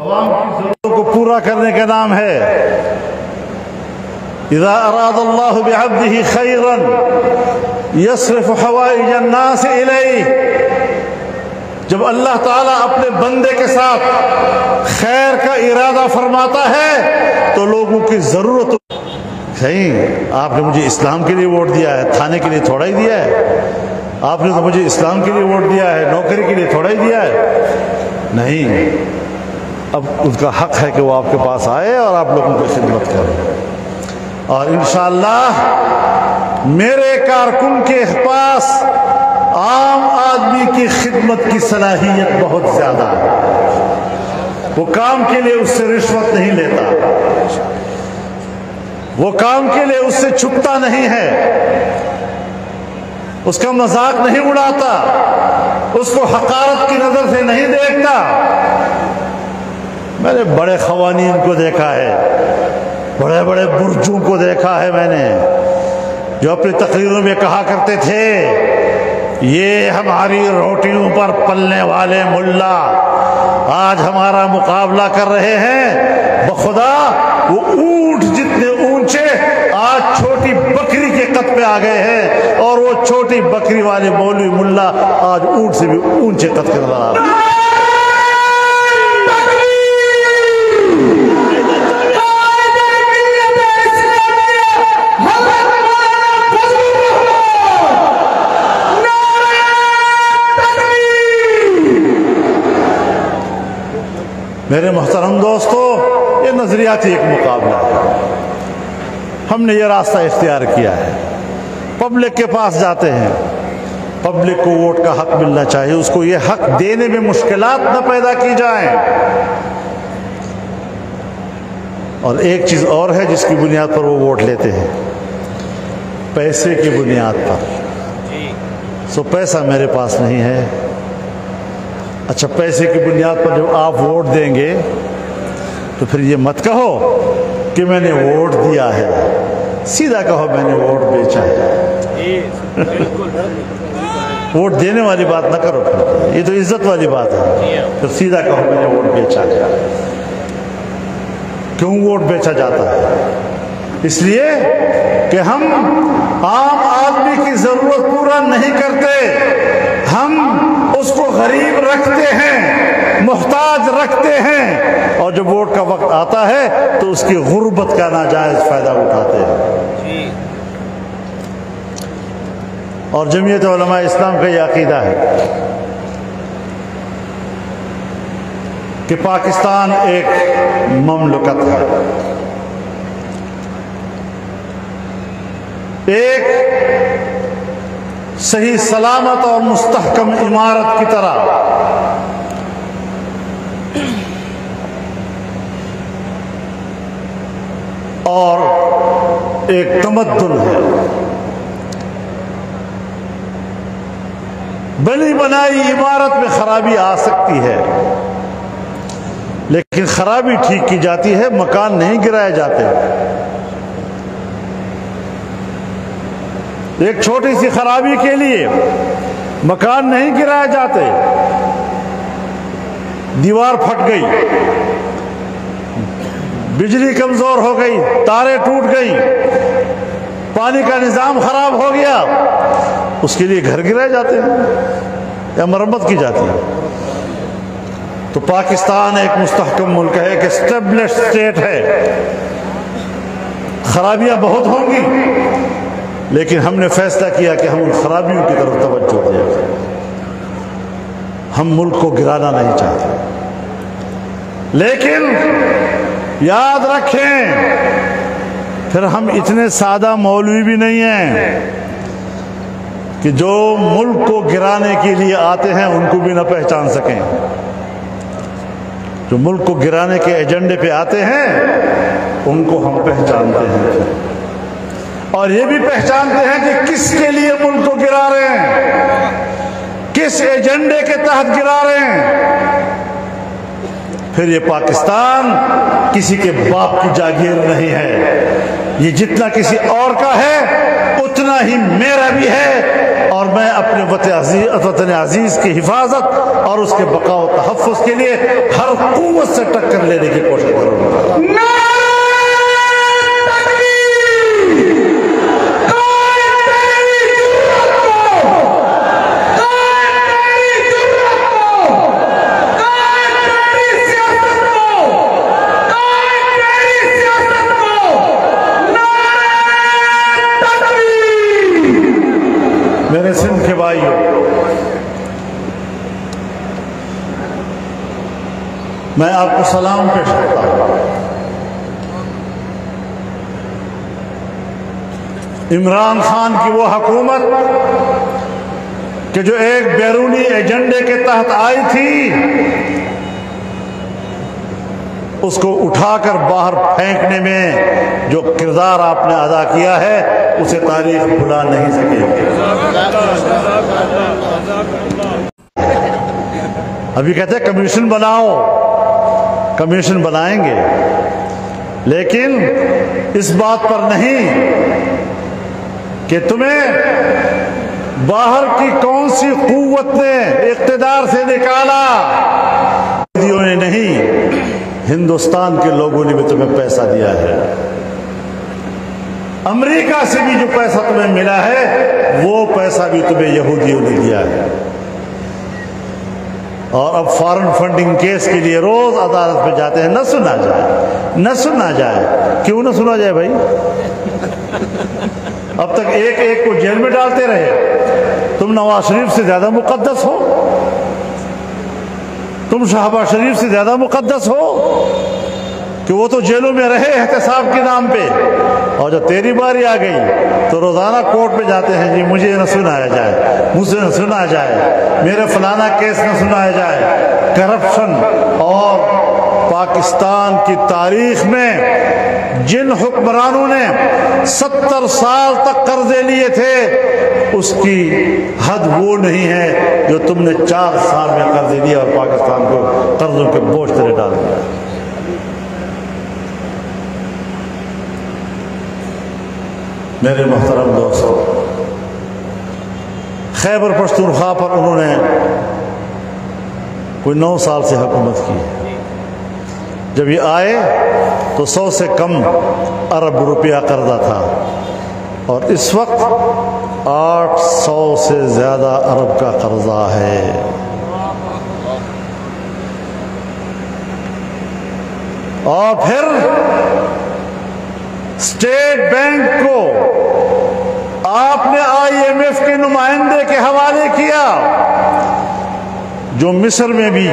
عوام کی ضرورتوں کو پورا کرنے کا نام ہے۔ اذا اراد اللہ بعبدہ خیرا یصرف حوائج الناس الیہ، جب اللہ تعالیٰ اپنے بندے کے ساتھ خیر کا ارادہ فرماتا ہے تو لوگوں کی ضرورت نہیں۔ آپ نے مجھے اسلام کے لیے ووٹ دیا ہے، تھانے کے لیے تھوڑا ہی دیا ہے۔ آپ نے تو مجھے اسلام کے لیے ووٹ دیا ہے، نوکری کے لیے تھوڑا ہی دیا ہے۔ نہیں، اب ان کا حق ہے کہ وہ آپ کے پاس آئے اور آپ لوگوں کی خدمت کریں، اور انشاءاللہ میرے کارکن کے پاس عام آدمی کی خدمت کی صلاحیت بہت زیادہ ہے۔ وہ کام کے لیے اس سے رشوت نہیں لیتا، وہ کام کے لیے اس سے چھپتا نہیں ہے، اس کا مذاق نہیں اڑاتا، اس کو حقارت کی نظر سے نہیں دیکھتا۔ میں نے بڑے قوانین کو دیکھا ہے، بڑے بڑے برجوں کو دیکھا ہے میں نے، جو اپنی تقریروں میں کہا کرتے تھے یہ ہماری روٹیوں پر پلنے والے ملا آج ہمارا مقابلہ کر رہے ہیں، بخدا وہ اونٹ جتنے اونچے آج چھوٹی بکری کے قد پہ آ گئے ہیں، اور وہ چھوٹی بکری والے مولوی ملا آج اونٹ سے بھی اونچے قد کے نظر آ رہے ہیں۔ میرے محترم دوستو، یہ نظریاتی ایک مقابلہ ہے، ہم نے یہ راستہ اختیار کیا ہے، پبلک کے پاس جاتے ہیں، پبلک کو ووٹ کا حق ملنا چاہیے، اس کو یہ حق دینے میں مشکلات نہ پیدا کی جائیں۔ اور ایک چیز اور ہے جس کی بنیاد پر وہ ووٹ لیتے ہیں، پیسے کی بنیاد پر۔ سو پیسہ میرے پاس نہیں ہے، اچھا پیسے کی بنیاد پر جب آپ ووٹ دیں گے تو پھر یہ مت کہو کہ میں نے ووٹ دیا ہے، سیدھا کہو میں نے ووٹ بیچا ہے۔ ووٹ دینے والی بات نہ کرو، پھر یہ تو عزت والی بات ہے، پھر سیدھا کہو میں نے ووٹ بیچا ہے۔ کیوں ووٹ بیچا جاتا ہے؟ اس لیے کہ ہم عام آدمی کی ضرورت پورا نہیں کرتے، ہم اس کو غریب رکھتے ہیں، محتاج رکھتے ہیں، اور جب ووٹ کا وقت آتا ہے تو اس کی غربت کا ناجائز فائدہ اٹھاتے ہیں۔ اور جمعیت علماء اسلام کا یہ عقیدہ ہے کہ پاکستان ایک مملکت ہے، ایک صحیح سلامت اور مستحکم عمارت کی طرح اور ایک تمدن ہے۔ بنی بنائی عمارت میں خرابی آ سکتی ہے، لیکن خرابی ٹھیک کی جاتی ہے، مکان نہیں گرائے جاتے۔ ایک چھوٹی سی خرابی کے لیے مکان نہیں گرائے جاتے۔ دیوار پھٹ گئی، بجلی کمزور ہو گئی، تاریں ٹوٹ گئی، پانی کا نظام خراب ہو گیا، اس کے لیے گھر گرائے جاتے ہیں یا مرمت کی جاتی ہے۔ تو پاکستان ایک مستحکم ملک ہے، ایک اسٹیبلش اسٹیٹ ہے۔ خرابیاں بہت ہوں گی، لیکن ہم نے فیصلہ کیا کہ ہم ان خرابیوں کی طرف توجہ دیں، ہم ملک کو گرانا نہیں چاہتے۔ لیکن یاد رکھیں، پھر ہم اتنے سادہ مولوی بھی نہیں ہیں کہ جو ملک کو گرانے کے لیے آتے ہیں ان کو بھی نہ پہچان سکیں۔ جو ملک کو گرانے کے ایجنڈے پہ آتے ہیں ان کو ہم پہچانتے ہیں، اور یہ بھی پہچانتے ہیں کہ کس کے لیے ملک کو گرا رہے ہیں، کس ایجنڈے کے تحت گرا رہے ہیں۔ پھر یہ پاکستان کسی کے باپ کی جاگیر نہیں ہے، یہ جتنا کسی اور کا ہے اتنا ہی میرا بھی ہے، اور میں اپنے وطن عزیز کی حفاظت اور اس کے بقا و تحفظ کے لیے ہر قوت سے ٹکر لینے کی کوشش کروں گا۔ میرے سندھ کے بھائیوں، میں آپ کو سلام پیش کرتا ہوں۔ عمران خان کی وہ حکومت کہ جو ایک بیرونی ایجنڈے کے تحت آئی تھی، اس کو اٹھا کر باہر پھینکنے میں جو کردار آپ نے ادا کیا ہے، اسے تاریخ بھلا نہیں سکے گی۔ ابھی کہتے ہیں کمیشن بناؤ، کمیشن بنائیں گے، لیکن اس بات پر نہیں کہ تمہیں باہر کی کون سی قوت نے اقتدار سے نکالا، یہودیوں نے نہیں، ہندوستان کے لوگوں نے بھی تمہیں پیسہ دیا ہے۔ امریکہ سے بھی جو پیسہ تمہیں ملا ہے، وہ پیسہ بھی تمہیں یہودیوں نے دیا ہے۔ اور اب فارن فنڈنگ کیس کے لیے روز عدالت پہ جاتے ہیں، نہ سنا جائے، نہ سنا جائے۔ کیوں نہ سنا جائے بھائی؟ اب تک ایک ایک کو جیل میں ڈالتے رہے۔ تم نواز شریف سے زیادہ مقدس ہو؟ تم شہباز شریف سے زیادہ مقدس ہو کہ وہ تو جیلوں میں رہے احتساب کے نام پہ، اور جب تیری باری آ گئی تو روزانہ کورٹ پہ جاتے ہیں، جی مجھے نہ سنایا جائے، مجھ سے نہ سنا جائے، میرے فلانا کیس نہ سنایا جائے۔ کرپشن اور پاکستان کی تاریخ میں جن حکمرانوں نے 70 سال تک قرضے لیے تھے، اس کی حد وہ نہیں ہے جو تم نے 4 سال میں قرضے لیا اور پاکستان کو قرضوں کے بوجھ تلے ڈال دیا۔ میرے محترم دوستو، خیبر پختونخوا پر انہوں نے کوئی 9 سال سے حکومت کی۔ جب یہ آئے تو 100 سے کم ارب روپیہ قرضہ تھا، اور اس وقت 800 سے زیادہ ارب کا قرضہ ہے۔ اور پھر اسٹیٹ بینک کو آپ نے IMF کے نمائندے کے حوالے کیا، جو مصر میں بھی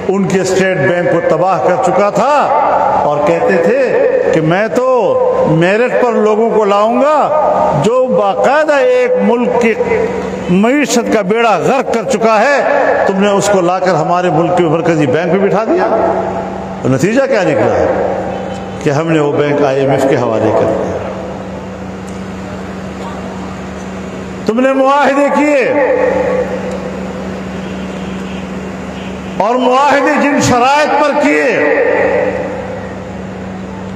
ان کے اسٹیٹ بینک کو تباہ کر چکا تھا، اور کہتے تھے کہ میں تو میرٹ پر لوگوں کو لاؤں گا جو باقاعدہ ایک ملک کی معیشت کا بیڑا غرق کر چکا ہے، تم نے اس کو لا کر ہمارے ملک کے مرکزی بینک پہ بٹھا دیا۔ نتیجہ کیا نکلا ہے کہ ہم نے وہ بینک IMF کے حوالے کر دیا۔ تم نے معاہدے کیے، اور معاہدے جن شرائط پر کیے،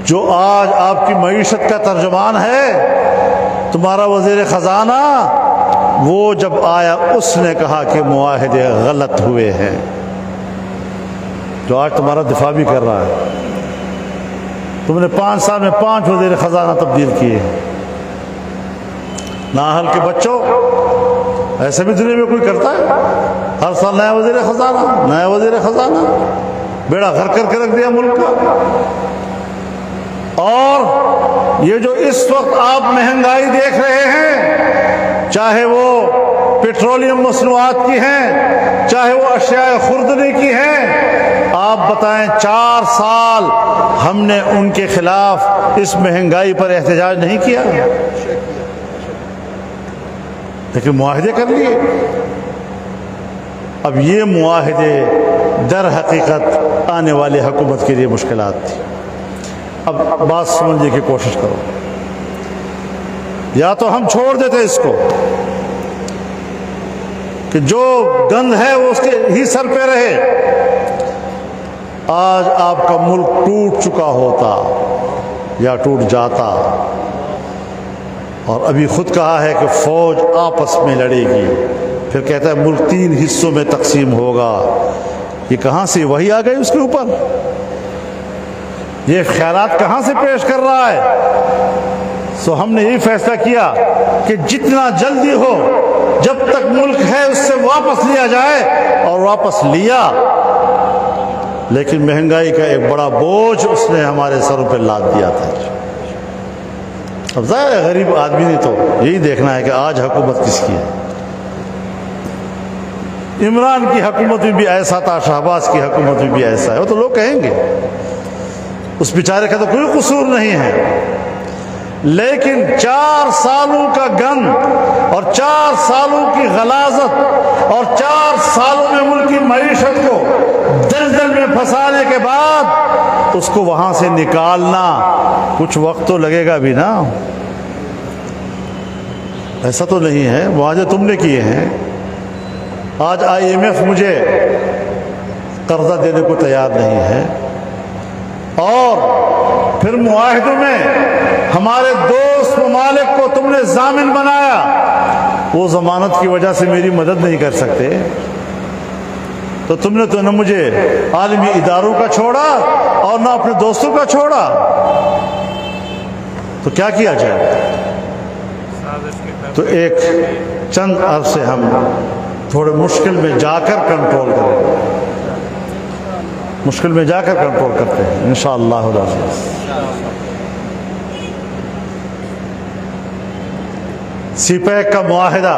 جو آج آپ کی معیشت کا ترجمان ہے تمہارا وزیر خزانہ، وہ جب آیا اس نے کہا کہ معاہدے غلط ہوئے ہیں، جو آج تمہارا دفاع بھی کر رہا ہے۔ تم نے 5 سال میں 5 وزیر خزانہ تبدیل کیے۔ نااہل کے بچوں، ایسے بھی دنیا میں کوئی کرتا ہے؟ ہر سال نیا وزیر خزانہ، نیا وزیر خزانہ، بیڑا غرق کر کے رکھ دیا ملک کا۔ اور یہ جو اس وقت آپ مہنگائی دیکھ رہے ہیں، چاہے وہ پیٹرولیم مصنوعات کی ہیں، چاہے وہ اشیاء خوردنی کی ہیں، آپ بتائیں 4 سال ہم نے ان کے خلاف اس مہنگائی پر احتجاج نہیں کیا، لیکن معاہدے کر لیے۔ اب یہ معاہدے در حقیقت آنے والی حکومت کے لیے مشکلات تھی۔ اب بات سمجھنے کی کوشش کرو، یا تو ہم چھوڑ دیتے اس کو کہ جو گند ہے وہ اس کے ہی سر پہ رہے، آج آپ کا ملک ٹوٹ چکا ہوتا یا ٹوٹ جاتا، اور ابھی خود کہا ہے کہ فوج آپس میں لڑے گی، پھر کہتا ہے ملک 3 حصوں میں تقسیم ہوگا۔ یہ کہاں سے وحی آ گئی اس کے اوپر؟ یہ خیالات کہاں سے پیش کر رہا ہے؟ سو ہم نے یہ فیصلہ کیا کہ جتنا جلدی ہو، جب تک ملک ہے اس سے واپس لیا جائے، اور واپس لیا، لیکن مہنگائی کا ایک بڑا بوجھ اس نے ہمارے سروں پہ لاد دیا تھا۔ اب ظاہر ہے غریب آدمی نے تو یہی دیکھنا ہے کہ آج حکومت کس کی ہے۔ عمران کی حکومت میں بھی ایسا تھا، شہباز کی حکومت میں بھی ایسا ہے، وہ تو لوگ کہیں گے اس بیچارے کا تو کوئی قصور نہیں ہے، لیکن 4 سالوں کا گند اور 4 سالوں کی غلاظت اور 4 سالوں میں ملک کی معیشت کو دلدل میں پھنسانے کے بعد اس کو وہاں سے نکالنا کچھ وقت تو لگے گا بھی نا۔ ایسا تو نہیں ہے معاہدے تم نے کیے ہیں، آج IMF مجھے قرضہ دینے کو تیار نہیں ہے، اور پھر معاہدوں میں ہمارے دوست ممالک کو تم نے ضامن بنایا، وہ ضمانت کی وجہ سے میری مدد نہیں کر سکتے، تو تم نے تو نہ مجھے عالمی اداروں کا چھوڑا اور نہ اپنے دوستوں کا چھوڑا، تو کیا کیا جائے؟ تو ایک چند عرصے ہم تھوڑے مشکل میں جا کر کنٹرول کریں، مشکل میں جا کر کنٹرول کرتے ہیں انشاءاللہ العزیز۔ سی پیک کا معاہدہ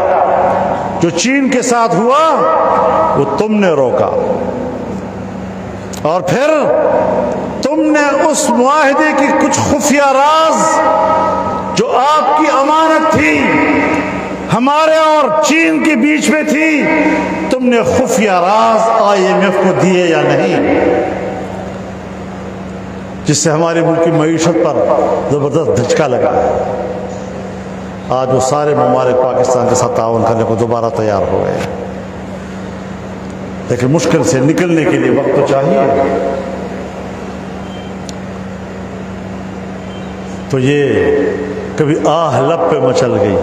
جو چین کے ساتھ ہوا وہ تم نے روکا، اور پھر تم نے اس معاہدے کی کچھ خفیہ راز جو آپ کی امانت تھی، ہمارے اور چین کے بیچ میں تھی، تم نے خفیہ راز IMF کو دیے یا نہیں، جس سے ہمارے ملک کی معیشت پر زبردست دھچکا لگا ہے۔ آج وہ سارے ممالک پاکستان کے ساتھ تعاون کرنے کو دوبارہ تیار ہو گئے، لیکن مشکل سے نکلنے کے لیے وقت تو چاہیے۔ تو یہ کبھی آہ لب پہ مچل گئی،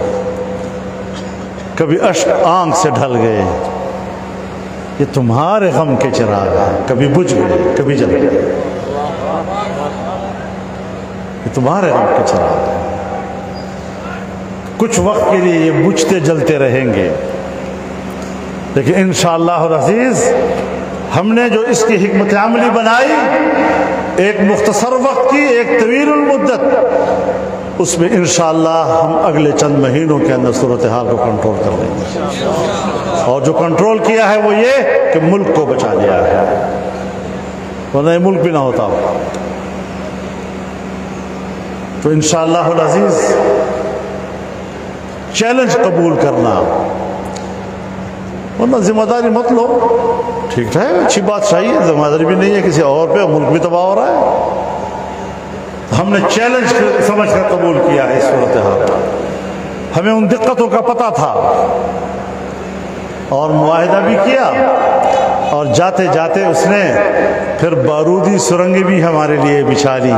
کبھی اشک آنکھ سے ڈھل گئے، یہ تمہارے غم کے چراغ ہیں، کبھی بجھ گئے کبھی جل گئے، یہ تمہارے غم کے چراغ ہیں، کچھ وقت کے لیے یہ بجھتے جلتے رہیں گے، لیکن انشاءاللہ العزیز ہم نے جو اس کی حکمت عملی بنائی، ایک مختصر وقت کی، ایک طویل المدت، اس میں انشاءاللہ ہم اگلے چند مہینوں کے اندر صورتحال کو کنٹرول کر لیں گے، اور جو کنٹرول کیا ہے وہ یہ کہ ملک کو بچا لیا ہے، ورنہ یہ ملک بھی نہ ہوتا۔ تو انشاءاللہ العزیز چیلنج قبول کرنا، ورنہ ذمہ داری مت لو، ٹھیک ہے اچھی بات چاہیے، ذمہ داری بھی نہیں ہے کسی اور پہ، ملک بھی تباہ ہو رہا ہے، ہم نے چیلنج سمجھ کر قبول کیا ہے اس صورتحال۔ ہمیں ان دقتوں کا پتہ تھا اور معاہدہ بھی کیا، اور جاتے جاتے اس نے پھر بارودی سرنگیں بھی ہمارے لیے بچھا لی،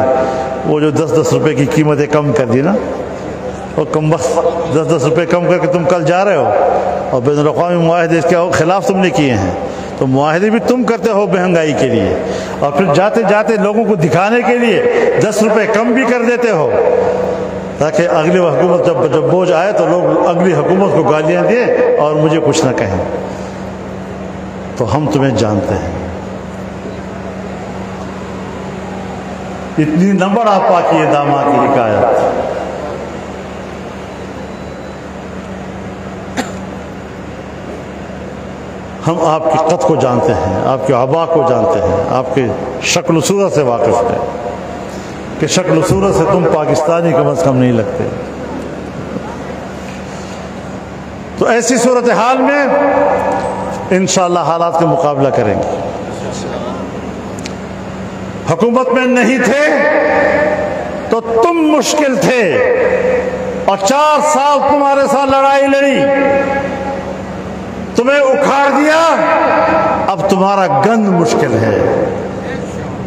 وہ جو 10-10 روپے کی قیمتیں کم کر دی نا، اور کم وقت 10-10 روپے کم کر کے تم کل جا رہے ہو، اور بین الاقوامی معاہدے اس کے خلاف تم نے کیے ہیں، تو معاہدے بھی تم کرتے ہو مہنگائی کے لیے، اور پھر جاتے جاتے لوگوں کو دکھانے کے لیے 10 روپے کم بھی کر دیتے ہو، تاکہ اگلی حکومت جب بوجھ آئے تو لوگ اگلی حکومت کو گالیاں دیں اور مجھے کچھ نہ کہیں۔ تو ہم تمہیں جانتے ہیں، اتنی نہ بڑھا پاکی داماں کی حکایت، ہم آپ کی قد کو جانتے ہیں، آپ کے آبا کو جانتے ہیں، آپ کے شکل و صورت سے واقف ہیں، کہ شکل و صورت سے تم پاکستانی کم از کم نہیں لگتے۔ تو ایسی صورتحال میں انشاءاللہ حالات کا مقابلہ کریں گے۔ حکومت میں نہیں تھے تو تم مشکل تھے، اور 4 سال تمہارے ساتھ لڑائی لڑی، تمہیں اکھاڑ دیا، اب تمہارا گند مشکل ہے،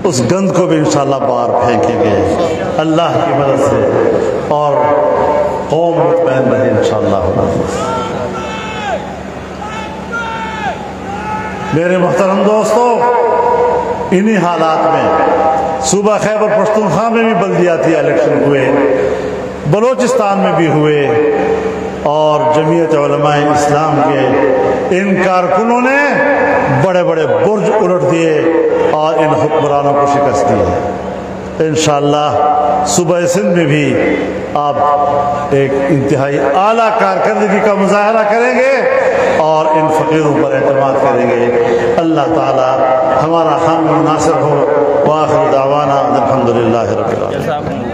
اس گند کو بھی انشاءاللہ باہر پھینکیں گے اللہ کی مدد سے، اور قوم مطمئن رہے انشاءاللہ۔ میرے محترم دوستو، انہی حالات میں صوبہ خیبر پختونخوا میں بھی بلدیاتی الیکشن ہوئے، بلوچستان میں بھی ہوئے، اور جمعیت علماء اسلام کے ان کارکنوں نے بڑے بڑے برج الٹ دیے اور ان حکمرانوں کو شکست دی۔ انشاءاللہ صوبہ سندھ میں بھی آپ ایک انتہائی اعلیٰ کارکردگی کا مظاہرہ کریں گے اور ان فقیروں پر اعتماد کریں گے۔ اللہ تعالی ہمارا حامی ناصر ہو۔ وآخر دعوانا الحمدللہ رب العالمین۔